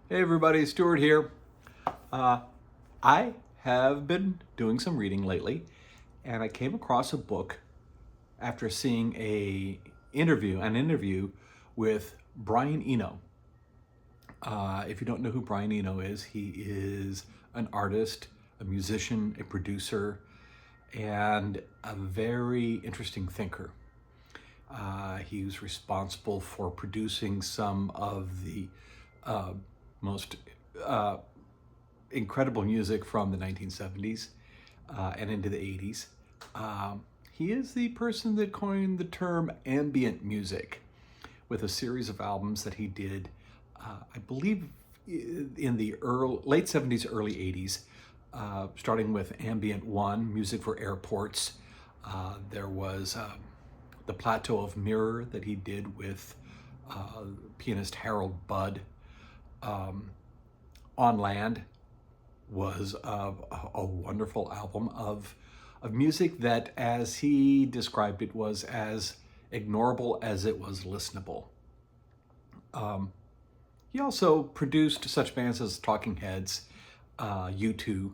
Hey everybody, Stuart here. I have been doing some reading lately, and I came across a book after seeing an interview with Brian Eno. If you don't know who Brian Eno is, he is an artist, a musician, a producer, and a very interesting thinker. He was responsible for producing some of the most incredible music from the 1970s and into the 80s. He is the person that coined the term ambient music with a series of albums that he did, I believe, in the late 70s, early 80s, starting with Ambient 1, Music for Airports. There was The Plateau of Mirror that he did with pianist Harold Budd. On Land was a wonderful album of music that, as he described it, was as ignorable as it was listenable. He also produced such bands as Talking Heads, U2,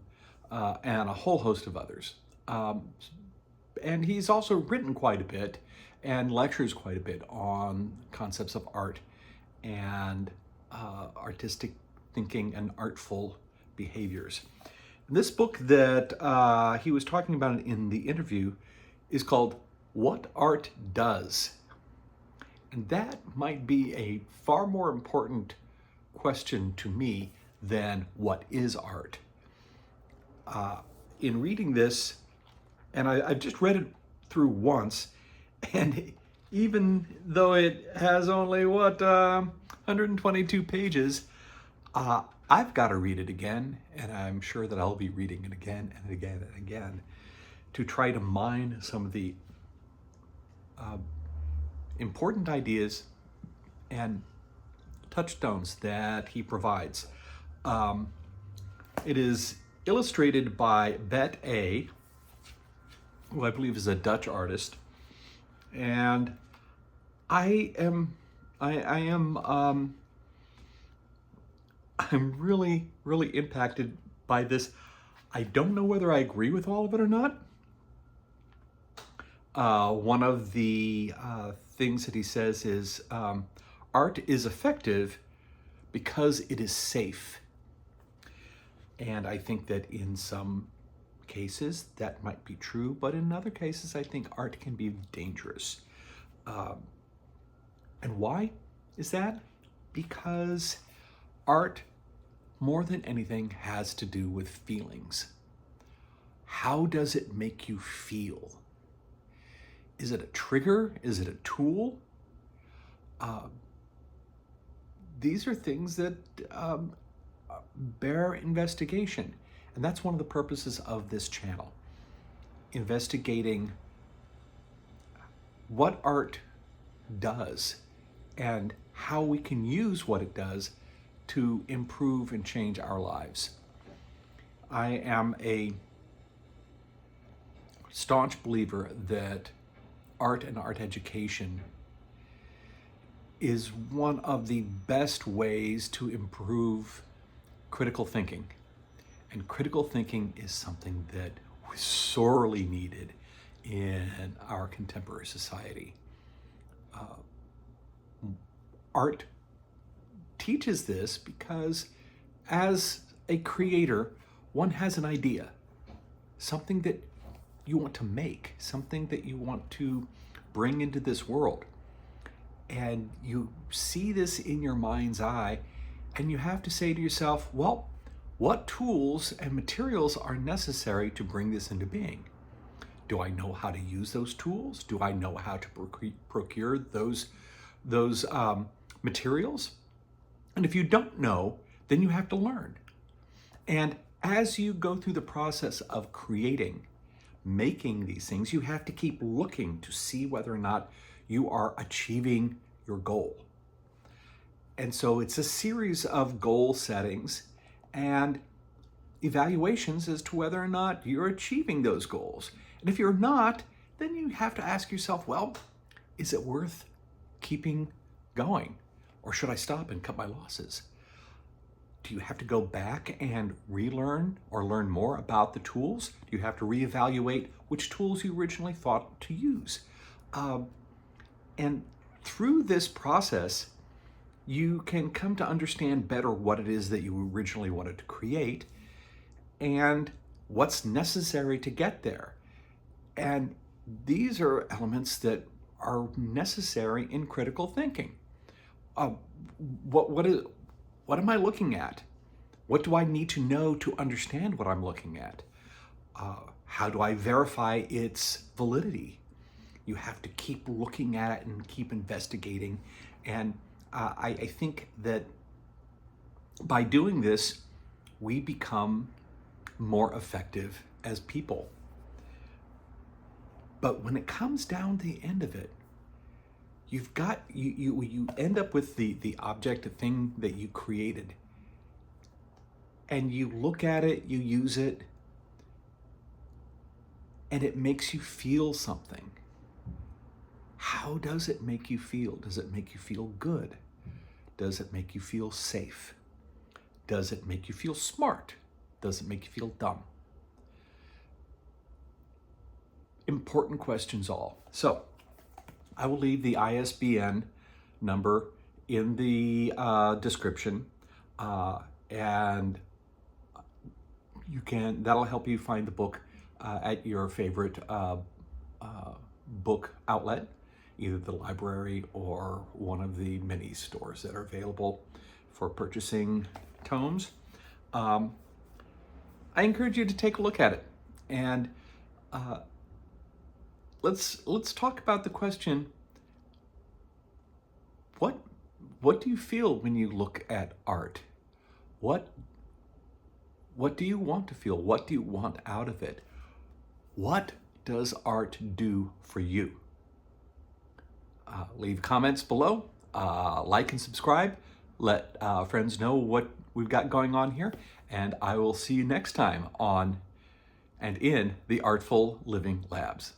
and a whole host of others. And he's also written quite a bit and lectures quite a bit on concepts of art and artistic thinking and artful behaviors. And this book that he was talking about in the interview is called What Art Does. And that might be a far more important question to me than what is art. In reading this, and I've just read it through once, and even though it has only 122 pages, I've got to read it again, and I'm sure that I'll be reading it again and again and again to try to mine some of the important ideas and touchstones that he provides. It is illustrated by Bette, who I believe is a Dutch artist, and I'm really, really impacted by this. I don't know whether I agree with all of it or not. One of the things that he says is art is effective because it is safe. And I think that in some cases that might be true, but in other cases I think art can be dangerous. And why is that? Because art, more than anything, has to do with feelings. How does it make you feel? Is it a trigger? Is it a tool? These are things that bear investigation. And that's one of the purposes of this channel. Investigating what art does and how we can use what it does to improve and change our lives. I am a staunch believer that art and art education is one of the best ways to improve critical thinking. And critical thinking is something that was sorely needed in our contemporary society. Art teaches this because as a creator, one has an idea, something that you want to make, something that you want to bring into this world. And you see this in your mind's eye, and you have to say to yourself, well, what tools and materials are necessary to bring this into being? Do I know how to use those tools? Do I know how to procure those materials? And if you don't know, then you have to learn. And as you go through the process of creating, making these things, you have to keep looking to see whether or not you are achieving your goal. And so it's a series of goal settings and evaluations as to whether or not you're achieving those goals. And if you're not, then you have to ask yourself, well, is it worth keeping going? Or should I stop and cut my losses? Do you have to go back and relearn or learn more about the tools? Do you have to reevaluate which tools you originally thought to use? And through this process, you can come to understand better what it is that you originally wanted to create and what's necessary to get there. And these are elements that are necessary in critical thinking. What am I looking at? What do I need to know to understand what I'm looking at? How do I verify its validity? You have to keep looking at it and keep investigating. And I think that by doing this, we become more effective as people. But when it comes down to the end of it, you've got, you end up with the object, the thing that you created. And you look at it, you use it, and it makes you feel something. How does it make you feel? Does it make you feel good? Does it make you feel safe? Does it make you feel smart? Does it make you feel dumb? Important questions all. So I will leave the ISBN number in the description, and that'll help you find the book at your favorite book outlet, either the library or one of the many stores that are available for purchasing tomes. I encourage you to take a look at it, and let's talk about the question: what do you feel when you look at art? What do you want to feel? What do you want out of it? What does art do for you? Leave comments below, like and subscribe, let friends know what we've got going on here, and I will see you next time on and in the Artful Living Labs.